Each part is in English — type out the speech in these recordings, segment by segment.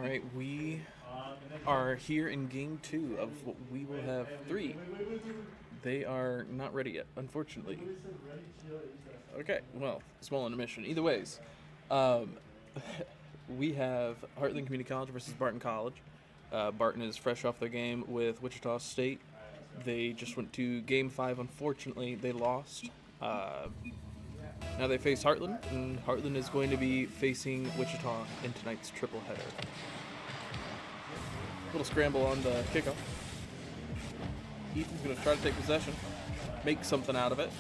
right, we are here in game 2 of what we will have 3. They are not ready yet, unfortunately. Okay, well, small intermission. Either ways, um, we have Heartland Community College versus Barton College. Barton is fresh off their game with Wichita State. They just went to game 5. Unfortunately, they lost. Now they face Heartland, and Heartland is going to be facing Wichita in tonight's triple header. Little scramble on the kickoff. Ethan's going to try to take possession, make something out of it.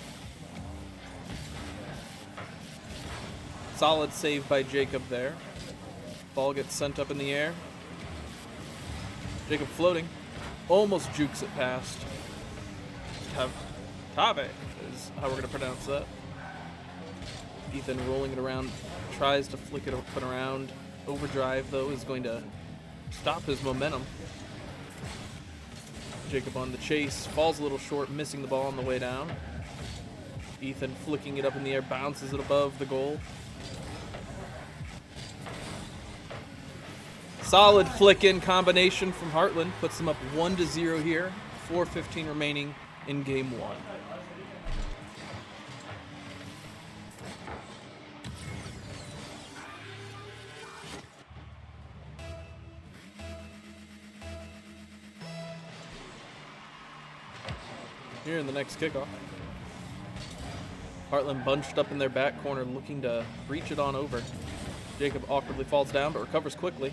Solid save by Jacob there. Ball gets sent up in the air. Jacob floating. Almost jukes it past. Tave is how we're going to pronounce that. Ethan rolling it around, tries to flick it up and around. Overdrive, though, is going to stop his momentum. Jacob on the chase, falls a little short, missing the ball on the way down. Ethan flicking it up in the air, bounces it above the goal. Solid flick-in combination from Heartland, puts them up 1-0 here. 4:15 remaining in game 1. Here in the next kickoff. Heartland bunched up in their back corner, looking to reach it on over. Jacob awkwardly falls down, but recovers quickly.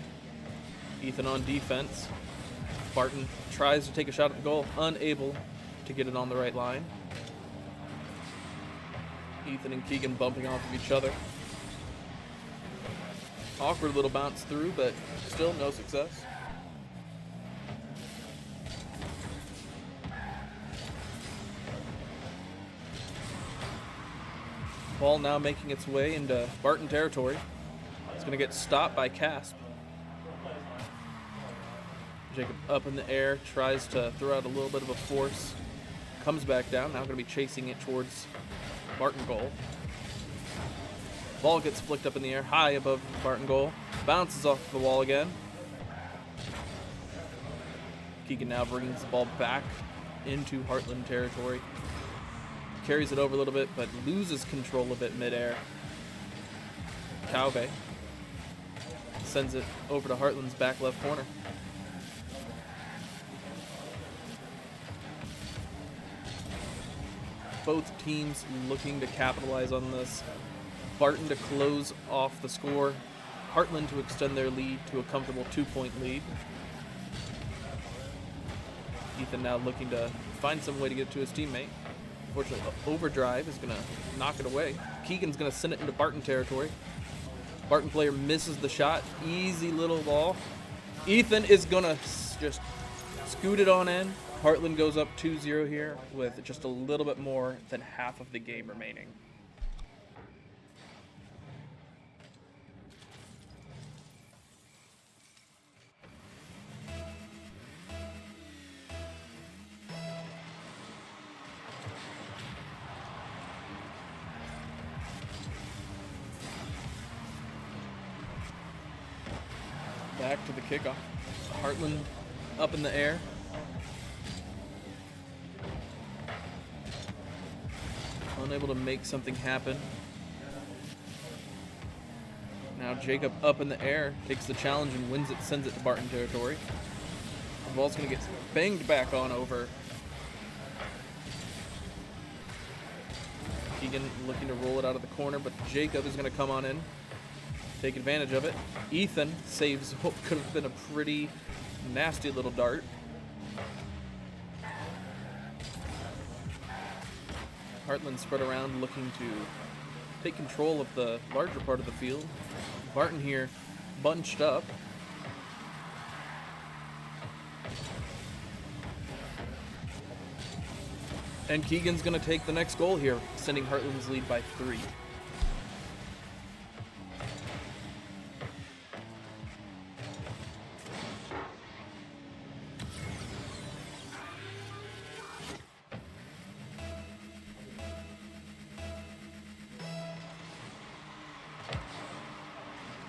Ethan on defense. Barton tries to take a shot at the goal, unable to get it on the right line. Ethan and Keegan bumping off of each other. Awkward little bounce through, but still no success. Ball now making its way into Barton territory. It's going to get stopped by Casp. Jacob up in the air, tries to throw out a little bit of a force. Comes back down, now going to be chasing it towards Barton goal. Ball gets flicked up in the air, high above Barton goal. Bounces off the wall again. Keegan now brings the ball back into Heartland territory. Carries it over a little bit, but loses control of it midair. Calve sends it over to Heartland's back left corner. Both teams looking to capitalize on this. Barton to close off the score. Heartland to extend their lead to a comfortable 2-point lead. Ethan now looking to find some way to get to his teammate. Unfortunately, overdrive is going to knock it away. Keegan's going to send it into Barton territory. Barton player misses the shot. Easy little ball. Ethan is going to just scoot it on in. Heartland goes up 2-0 here with just a little bit more than half of the game remaining. Back to the kickoff. Heartland up in the air. Unable to make something happen. Now Jacob up in the air, takes the challenge and wins it, sends it to Barton territory. The ball's going to get banged back on over. Keegan looking to roll it out of the corner, but Jacob is going to come on in, take advantage of it. Ethan saves what could have been a pretty nasty little dart. Heartland spread around looking to take control of the larger part of the field. Barton here bunched up. And Keegan's going to take the next goal here, sending Heartland's lead by 3.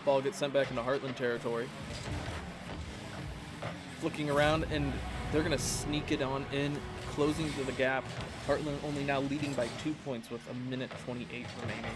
Ball gets sent back into Heartland territory. Flicking around, and they're going to sneak it on in, closing to the gap. Heartland only now leading by 2 points with a minute 28 remaining.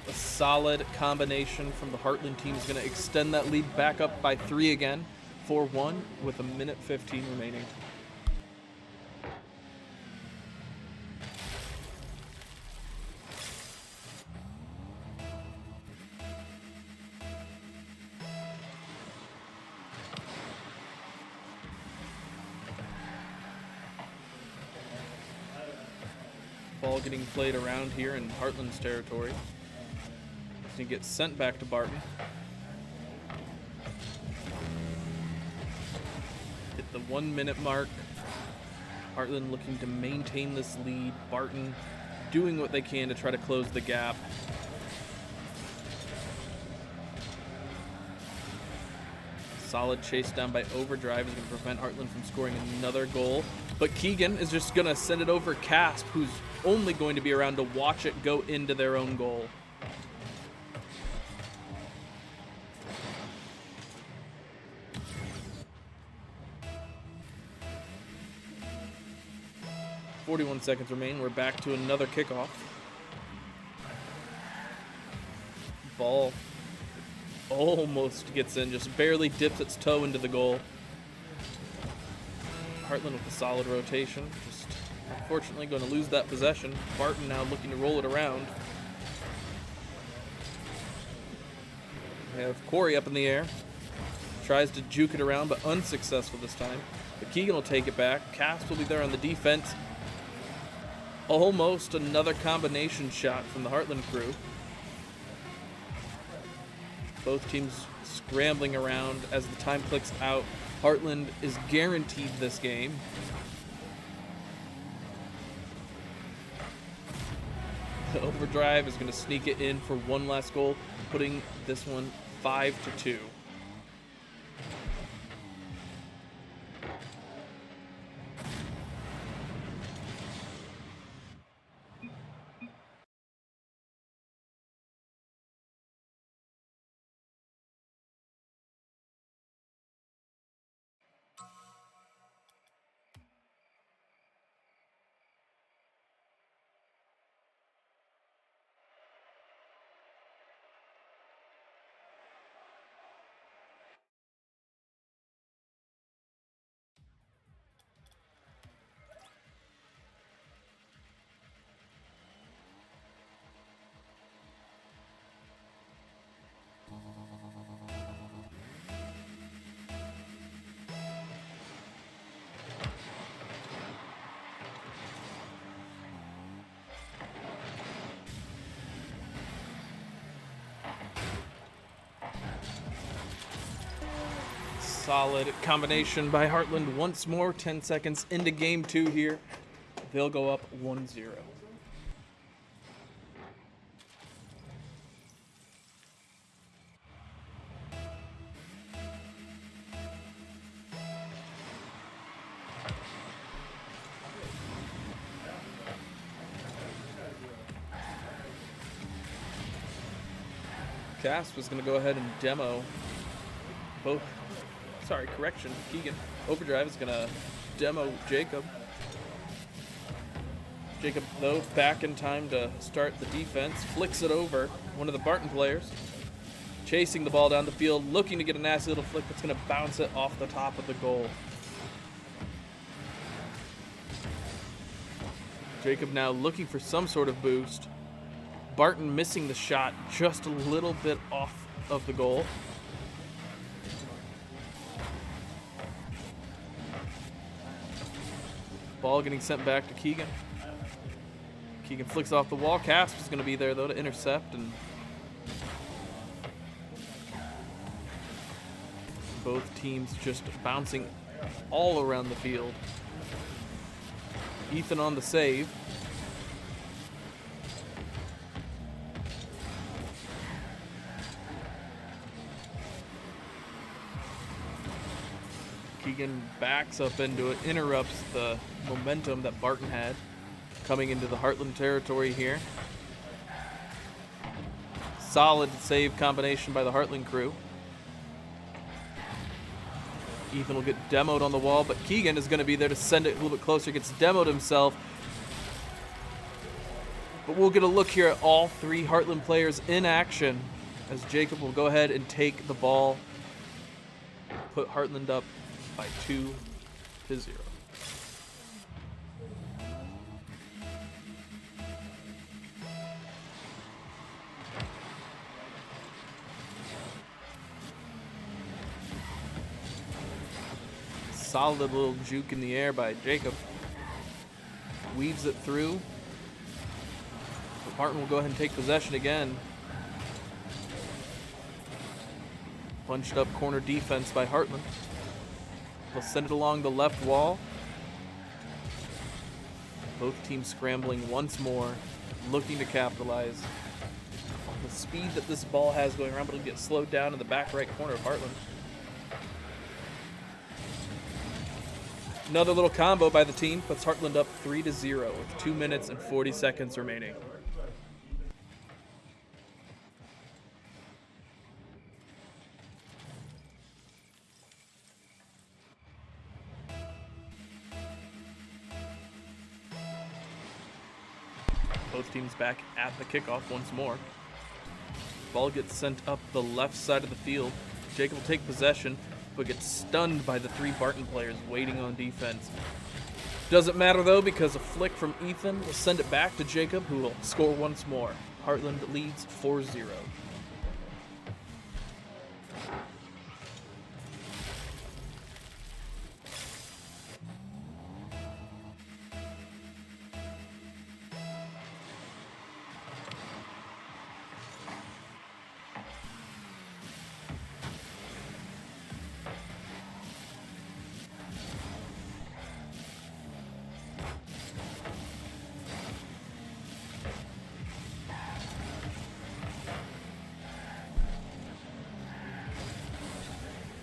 A solid combination from the Heartland team is going to extend that lead back up by 3 again, 4-1 with a minute 15 remaining. Ball getting played around here in Heartland's territory. He gets sent back to Barton. Hit the 1 minute mark. Heartland looking to maintain this lead. Barton doing what they can to try to close the gap. Solid chase down by Overdrive is going to prevent Heartland from scoring another goal. But Keegan is just going to send it over Casp, who's only going to be around to watch it go into their own goal. .41 seconds remain. We're back to another kickoff. Ball almost gets in, just barely dips its toe into the goal. Heartland with a solid rotation. Just unfortunately going to lose that possession. Barton now looking to roll it around. We have Corey up in the air. Tries to juke it around, but unsuccessful this time. But Keegan will take it back. Cass will be there on the defense. Almost another combination shot from the Heartland crew. Both teams scrambling around as the time clicks out. Heartland is guaranteed this game. The Overdrive is going to sneak it in for one last goal, putting this one 5-2. Solid combination by Heartland once more. 10 seconds into game 2 here. They'll go up 1-0. Cass was going to go ahead and demo both. Sorry, correction. Keegan. Overdrive is going to demo Jacob. Jacob, though, back in time to start the defense. Flicks it over. One of the Barton players. Chasing the ball down the field. Looking to get a nasty little flick that's going to bounce it off the top of the goal. Jacob now looking for some sort of boost. Barton missing the shot just a little bit off of the goal. Ball getting sent back to Keegan. Keegan flicks off the wall. Casp is going to be there, though, to intercept. And both teams just bouncing all around the field. Ethan on the save. Keegan backs up into it, interrupts the momentum that Barton had coming into the Heartland territory here. Solid save combination by the Heartland crew. Ethan will get demoed on the wall, but Keegan is going to be there to send it a little bit closer. Gets demoed himself. But we'll get a look here at all three Heartland players in action as Jacob will go ahead and take the ball, put Heartland up by 2-0. Solid little juke in the air by Jacob. Weaves it through. But Barton will go ahead and take possession again. Bunched up corner defense by Heartland. They'll send it along the left wall. Both teams scrambling once more, looking to capitalize on the speed that this ball has going around, but it'll get slowed down in the back right corner of Heartland. Another little combo by the team puts Heartland up 3-0 with 2 minutes and 40 seconds remaining. Both teams back at the kickoff once more. Ball gets sent up the left side of the field. Jacob will take possession, but gets stunned by the three Barton players waiting on defense. Doesn't matter though, because a flick from Ethan will send it back to Jacob, who will score once more. Heartland leads 4-0.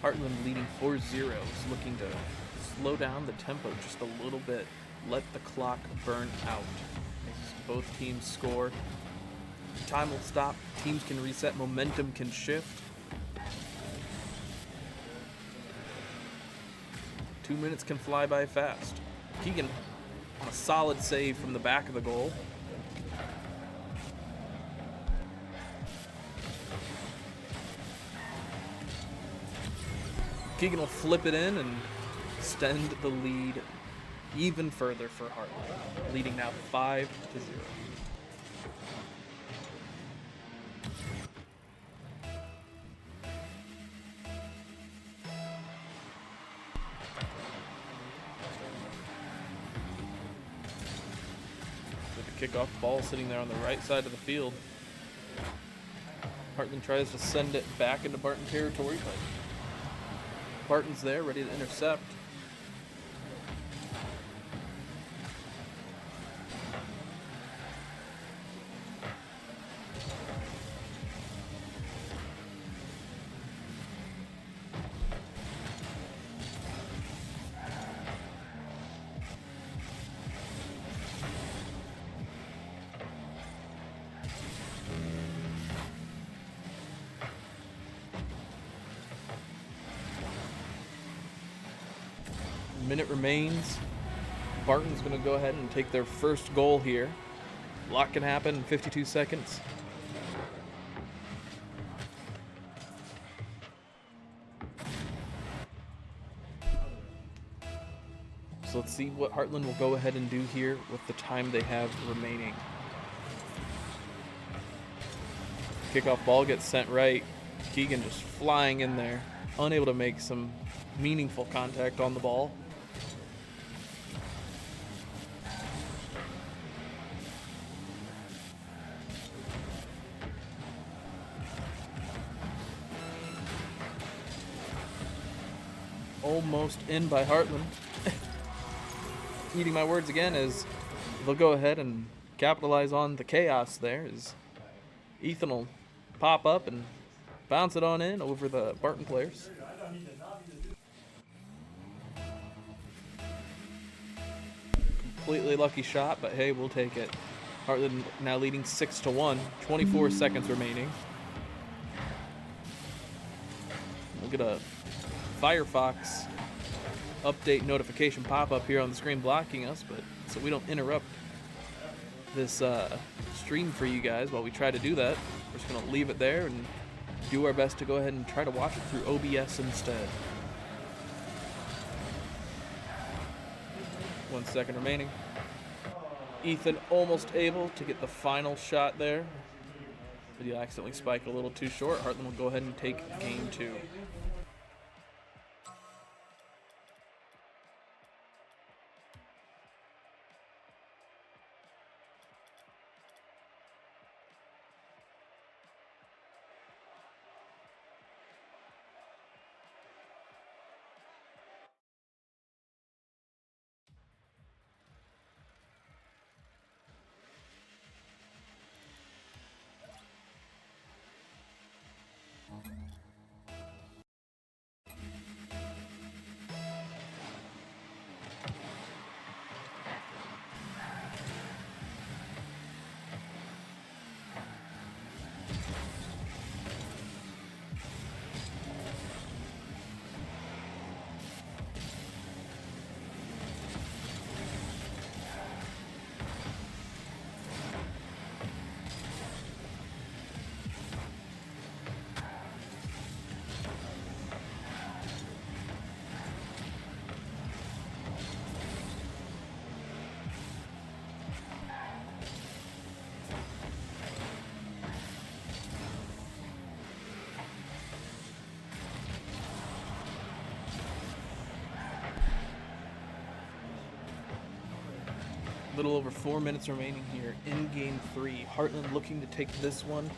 Heartland leading 4-0 is looking to slow down the tempo just a little bit. Let the clock burn out. As both teams score, time will stop, teams can reset, momentum can shift. 2 minutes can fly by fast. Keegan on a solid save from the back of the goal. Keegan will flip it in and extend the lead even further for Heartland, leading now 5-0. With the kickoff ball sitting there on the right side of the field. Heartland tries to send it back into Barton territory, but Barton's there, ready to intercept. Minute remains. Barton's going to go ahead and take their first goal here. A lot can happen in 52 seconds. So let's see what Heartland will go ahead and do here with the time they have remaining. Kickoff ball gets sent right. Keegan just flying in there, unable to make some meaningful contact on the ball. almost in by Heartland. Eating my words again, as they'll go ahead and capitalize on the chaos there, as Ethan will pop up and bounce it on in over the Barton players. Completely lucky shot, but hey, we'll take it. Heartland now leading 6-1, 24 seconds remaining. We'll get a Firefox update notification pop up here on the screen blocking us, but so we don't interrupt this stream for you guys while we try to do that. We're just going to leave it there and do our best to go ahead and try to watch it through OBS instead. 1 second remaining. Ethan almost able to get the final shot there, but he accidentally spiked a little too short. Heartland will go ahead and take game 2. Little over 4 minutes remaining here in game 3. Heartland looking to take this one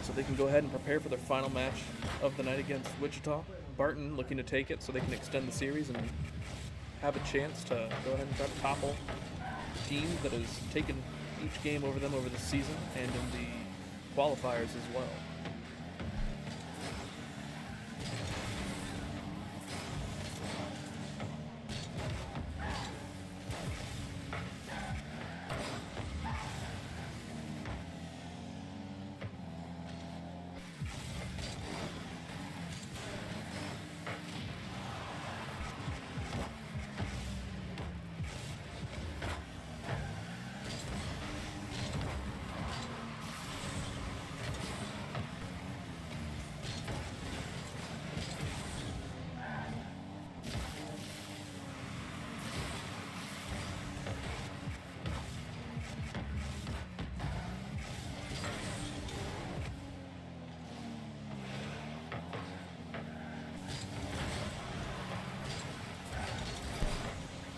so they can go ahead and prepare for their final match of the night against Wichita. Barton looking to take it so they can extend the series and have a chance to go ahead and try to topple the team that has taken each game over them over the season and in the qualifiers as well.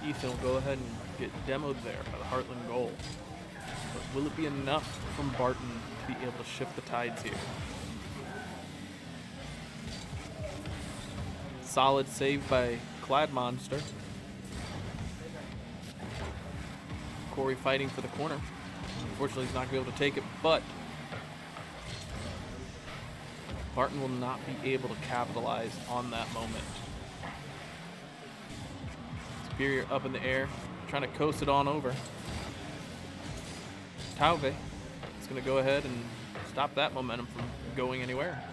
Ethan will go ahead and get demoed there by the Heartland goal. But will it be enough from Barton to be able to shift the tides here? Solid save by Clad Monster. Corey fighting for the corner. Unfortunately, he's not going to be able to take it, but Barton will not be able to capitalize on that moment. Superior up in the air, trying to coast it on over. Tauve is going to go ahead and stop that momentum from going anywhere.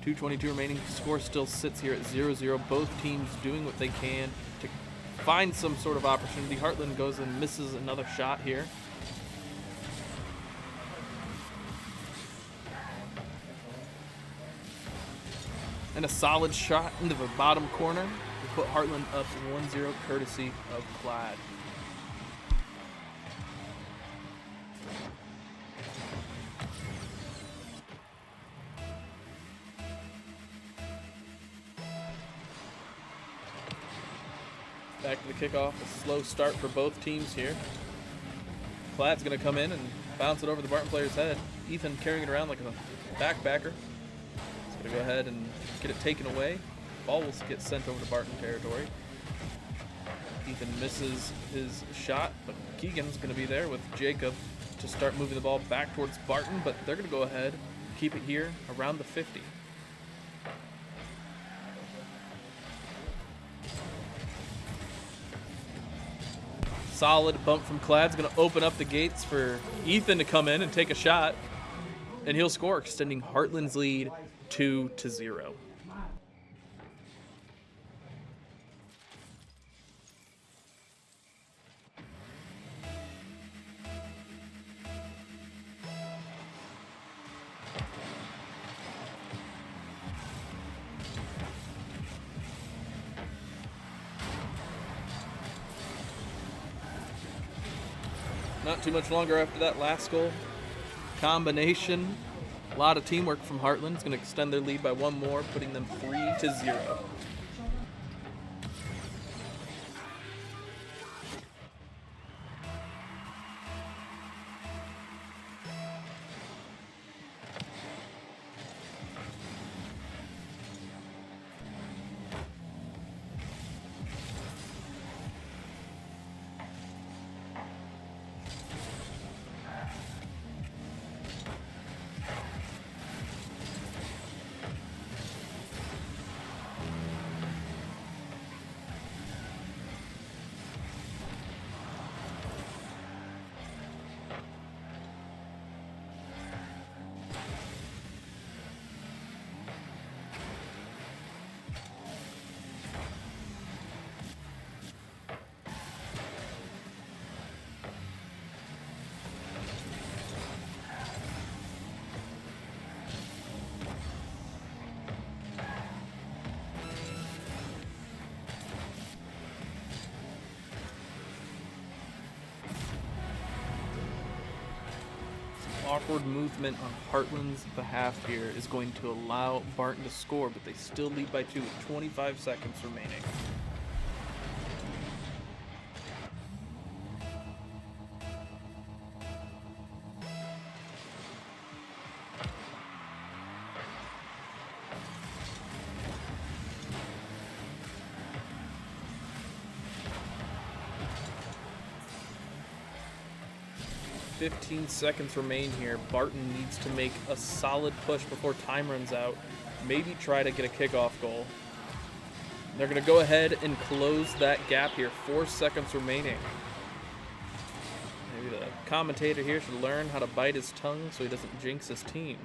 2:22 remaining. Score still sits here at 0-0. Both teams doing what they can to find some sort of opportunity. Heartland goes and misses another shot here. And a solid shot into the bottom corner to put Heartland up 1-0 courtesy of Clad. Back to the kickoff. A slow start for both teams here. Clad's going to come in and bounce it over the Barton player's head. Ethan carrying it around like a backpacker. He's going to go ahead and get it taken away. Ball will get sent over to Barton territory. Ethan misses his shot, but Keegan's going to be there with Jacob to start moving the ball back towards Barton, but they're going to go ahead, keep it here around the 50. Solid bump from Clad's going to open up the gates for Ethan to come in and take a shot, and he'll score, extending Heartland's lead 2-0. Not too much longer after that last goal. Combination. A lot of teamwork from Heartland. It's going to extend their lead by one more, putting them 3-0. 'Awkward movement on Heartland's behalf here is going to allow Barton to score, but they still lead by 2 with 25 seconds remaining. .15 seconds remain here. Barton needs to make a solid push before time runs out. Maybe try to get a kickoff goal. They're going to go ahead and close that gap here. 4 seconds remaining. Maybe the commentator here should learn how to bite his tongue so he doesn't jinx his team.